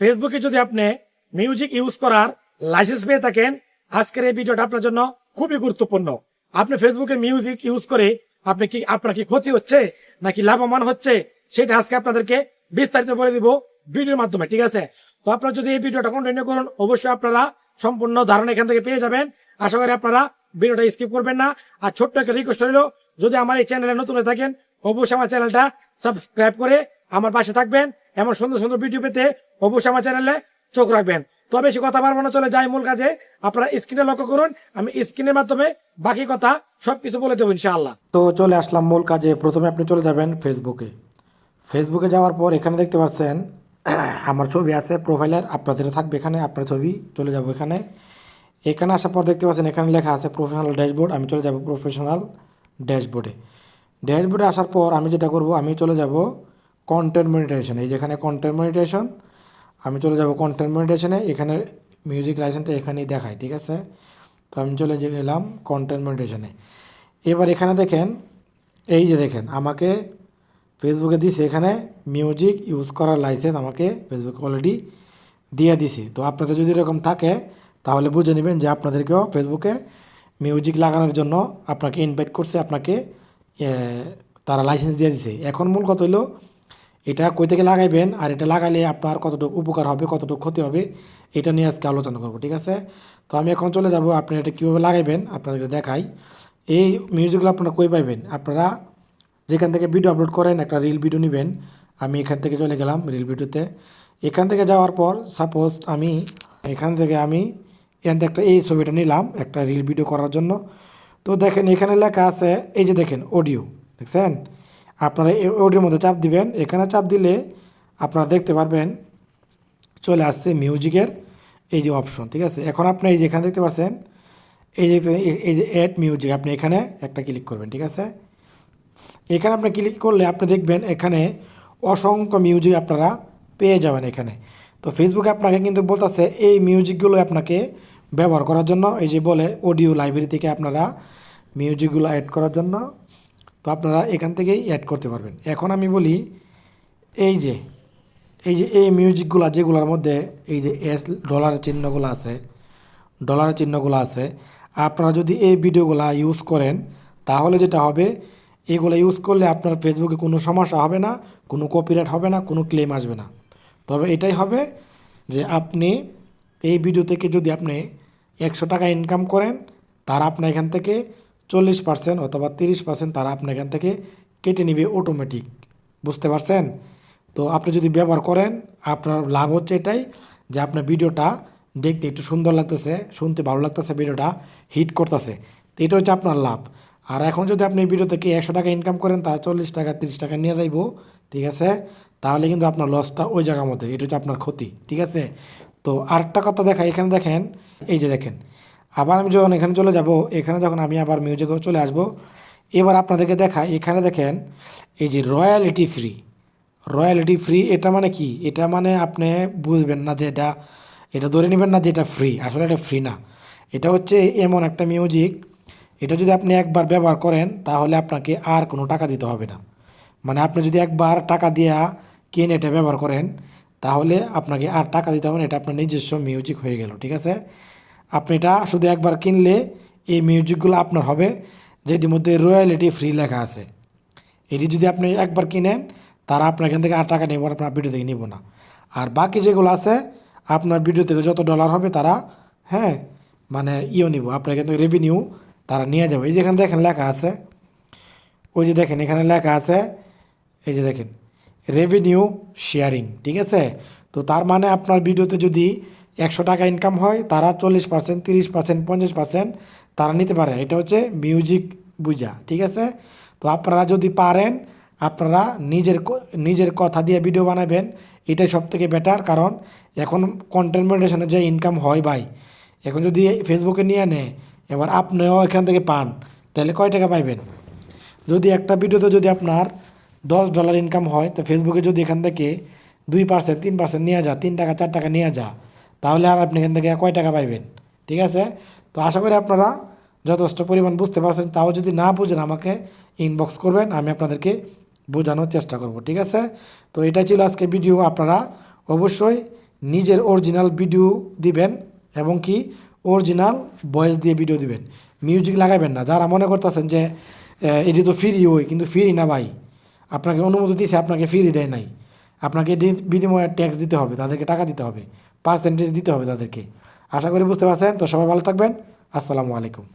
ফেসবুকে যদি আপনি মিউজিক ইউজ করার লাইসেন্স পেয়ে থাকেন, আজকের এই ভিডিওটা আপনার জন্য খুবই গুরুত্বপূর্ণ। আপনি ফেসবুকে মিউজিক ইউজ করে আপনার কি ক্ষতি হচ্ছে নাকি লাভবান হচ্ছে, সেটা আজকে আপনাদেরকে বিস্তারিত বলে দিব ভিডিওর মাধ্যমে, ঠিক আছে? তো আপনারা যদি এই ভিডিওটা কন্টিনিউ করুন, অবশ্যই আপনারা সম্পূর্ণ ধারণা এখান থেকে পেয়ে যাবেন। আশা করি আপনারা ভিডিওটা স্কিপ করবেন না। আর ছোট্ট একটা রিকোয়েস্ট রইল, যদি আমার এই চ্যানেলে নতুন হয়ে থাকেন, অবশ্যই আমার চ্যানেলটা সাবস্ক্রাইব করে আমার পাশে থাকবেন। এমন সুন্দর সুন্দর ভিডিও পেতে অবশ্যই আমার চ্যানেলে চোখ রাখবেন। তো বেশি কথা পারবো না, চলে যাই মূল কাজে। আপনারা স্ক্রিনে লক্ষ্য করুন, আমি স্ক্রিনের মাধ্যমে বাকি কথা সবকিছু বলে দেবো ইনশাআল্লাহ। তো চলে আসলাম মূল কাজে। প্রথমে আপনি চলে যাবেন ফেসবুকে যাওয়ার পর এখানে দেখতে পাচ্ছেন আমার ছবি আছে প্রোফাইলের, আপনাদের থাকবে এখানে, আপনার ছবি। চলে যাব এখানে আসার পর দেখতে পাচ্ছেন এখানে লেখা আছে প্রফেশনাল ড্যাশবোর্ড। আমি চলে যাব প্রফেশনাল ড্যাশবোর্ডে আসার পর আমি যেটা করব, আমি চলে যাব কন্টেন্ট মনিটাইজেশন। এই যেখানে কন্টেন্ট মনিটাইজেশন, আমি চলে যাব কন্টেন্ট মনিটাইজেশনে। এখানে মিউজিক লাইসেন্সটা এখানেই দেখায়, ঠিক আছে? তো আমি চলে গেলাম কন্টেন্ট মনিটাইজেশনে। এবার এখানে দেখেন, এই যে দেখেন আমাকে ফেসবুকে দিছে এখানে মিউজিক ইউজ করার লাইসেন্স, আমাকে ফেসবুক অলরেডি দিয়ে দিছে। তো আপনাদের যদি এরকম থাকে তাহলে বুঝে নেবেন যে আপনাদেরকেও ফেসবুকে মিউজিক লাগানোর জন্য আপনাকে ইনভাইট করছে, আপনাকে তারা লাইসেন্স দিয়ে দিছে। এখন মূল কথা হলো এটা কই থেকে লাগাইবেন, আর এটা লাগালে আপনার কতটুকু উপকার হবে, কতটুকু ক্ষতি হবে, এটা নিয়ে আজকে আলোচনা করবো, ঠিক আছে? তো আমি এখন চলে যাব, আপনি এটা কীভাবে লাগাইবেন আপনাদেরকে দেখাই। এই মিউজিকগুলো আপনারা কই পাইবেন? আপনারা যেখান থেকে ভিডিও আপলোড করেন, একটা রিল ভিডিও নেবেন। আমি এখান থেকে চলে গেলাম রিল ভিডিওতে। এখান থেকে যাওয়ার পর সাপোজ এখান থেকে একটা এই ছবিটা নিলাম একটা রিল ভিডিও করার জন্য। তো দেখেন এখানে লেখা আছে, এই যে দেখেন অডিও, দেখছেন? আপনারা এই অডিওর মধ্যে চাপ দিবেন। এখানে চাপ দিলে আপনারা দেখতে পারবেন চলে আসছে মিউজিকের এই যে অপশন, ঠিক আছে? এখন আপনি এই যে এখানে দেখতে পাচ্ছেন এই যে অ্যাড মিউজিক, আপনি এখানে একটা ক্লিক করবেন, ঠিক আছে? এখানে আপনি ক্লিক করলে আপনি দেখবেন এখানে অসংখ্য মিউজিক আপনারা পেয়ে যাবেন এখানে। তো ফেসবুকে আপনাকে কিন্তু বলতেছে এই মিউজিকগুলো আপনাকে ব্যবহার করার জন্য, এই যে বলে অডিও লাইব্রেরি থেকে আপনারা মিউজিকগুলো অ্যাড করার জন্য। তো আপনারা এখান থেকেই অ্যাড করতে পারবেন। এখন আমি বলি এই মিউজিকগুলো যেগুলোর মধ্যে এই যে ডলারের চিহ্নগুলো আছে, আপনারা যদি এই ভিডিওগুলো ইউজ করেন তাহলে যেটা হবে, এগুলো ইউজ করলে আপনার ফেসবুকে কোনো সমস্যা হবে না, কোনো কপিরাইট হবে না, কোনো ক্লেম আসবে না। তবে এটাই হবে যে আপনি এই ভিডিও থেকে যদি আপনি 100 টাকা ইনকাম করেন, তারা আপনার এখান থেকে 40% অথবা 30% তারা আপনার এখান থেকে কেটে নেবে অটোমেটিক। বুঝতে পারছেন? তো আপনি যদি ব্যবহার করেন, আপনার লাভ হচ্ছে এটাই যে আপনার ভিডিওটা দেখতে একটু সুন্দর লাগতেছে, শুনতে ভালো লাগতেছে, ভিডিওটা হিট করতেছে। তো এটা হচ্ছে আপনার লাভ। আর এখন যদি আপনি এই ভিডিও থেকে 100 টাকা ইনকাম করেন, তার 40 টাকা 30 টাকা নিয়ে যাইব, ঠিক আছে? তাহলে কিন্তু আপনার লসটা ওই জায়গার মধ্যে, এটা হচ্ছে আপনার ক্ষতি, ঠিক আছে? তো আরেকটা কথা দেখাই, এখানে দেখেন, এই যে দেখেন, আবার আমি যখন এখানে চলে যাব, এখানে যখন আমি আবার মিউজিকে চলে আসব, এবার আপনাদেরকে দেখাই, এখানে দেখেন এই যে রয়্যালিটি ফ্রি। এটা মানে কি? এটা মানে আপনি বুঝবেন না যে এটা ধরে নেবেন না যে এটা ফ্রি, আসলে এটা ফ্রি না। এটা হচ্ছে এমন একটা মিউজিক, এটা যদি আপনি একবার ব্যবহার করেন তাহলে আপনাকে আর কোনো টাকা দিতে হবে না। মানে আপনি যদি একবার টাকা দিয়ে কিনে এটা ব্যবহার করেন তাহলে আপনাকে আর টাকা দিতে হবে না, এটা আপনার নিজস্ব মিউজিক হয়ে গেল, ঠিক আছে? আপনি এটা শুধু একবার কিনলে এই মিউজিকগুলো আপনার হবে, যেটির মধ্যে রয়্যালিটি ফ্রি লেখা আছে। এটি যদি আপনি একবার কিনেন, তারা আপনার এখান থেকে আর টাকা নেব, আপনার ভিডিও থেকে নেব না। আর বাকি যেগুলো আছে আপনার ভিডিও থেকে যত ডলার হবে তারা মানে নিব, আপনার এখান থেকে রেভিনিউ তারা নিয়ে যাবে। এই যে এখানে দেখেন লেখা আছে, ওই যে দেখেন এখানে লেখা আছে, এই যে দেখেন রেভিনিউ শেয়ারিং, ঠিক আছে? তো তার মানে আপনার ভিডিওতে যদি 100 টাকা ইনকাম হয়, তারা 40%, 30%, 50% তারা নিতে পারে। এটা হচ্ছে মিউজিক বুঝা, ঠিক আছে? তো আপনারা যদি পারেন, আপনারা নিজের কথা দিয়ে ভিডিও বানাবেন, এটাই সবথেকে বেটার। কারণ এখন কন্টেন্ট মনিটাইজেশনে যে ইনকাম হয় ভাই, এখন যদি ফেসবুকে নিয়ে নেয়, এবার আপনিও এখান থেকে পান, তাহলে কয় টাকা পাইবেন? যদি একটা ভিডিওতে যদি আপনার $10 ইনকাম হয়, তো ফেসবুকে যদি এখান থেকে 2%, 3% নিয়ে যা, 3 টাকা 4 টাকা নিয়ে যা, তাহলে আর আপনি এখান থেকে কয় টাকা পাইবেন? ঠিক আছে? তো আশা করি আপনারা যথেষ্ট পরিমাণ বুঝতে পারছেন। তাও যদি না বুঝেন আমাকে ইনবক্স করবেন, আমি আপনাদেরকে বোঝানোর চেষ্টা করব, ঠিক আছে? তো এটাই ছিল আজকে ভিডিও। আপনারা অবশ্যই নিজের অরিজিনাল ভিডিও দিবেন এবং কি অরিজিনাল ভয়েস দিয়ে ভিডিও দিবেন, মিউজিক লাগাবেন না। যারা মনে করতেছেন যে এটি তো ফ্রি ওই, কিন্তু ফ্রি না ভাই, আপনাকে অনুমতি দিয়েছে, আপনাকে ফ্রি দেয় নাই, আপনাকে এটি বিনিময়ে ট্যাক্স দিতে হবে, তাদেরকে টাকা দিতে হবে, পার্সেন্টেজ দিতে হবে তাদেরকে। আশা করি বুঝতে পারছেন। তো সবাই ভালো থাকবেন। আসসালামু আলাইকুম।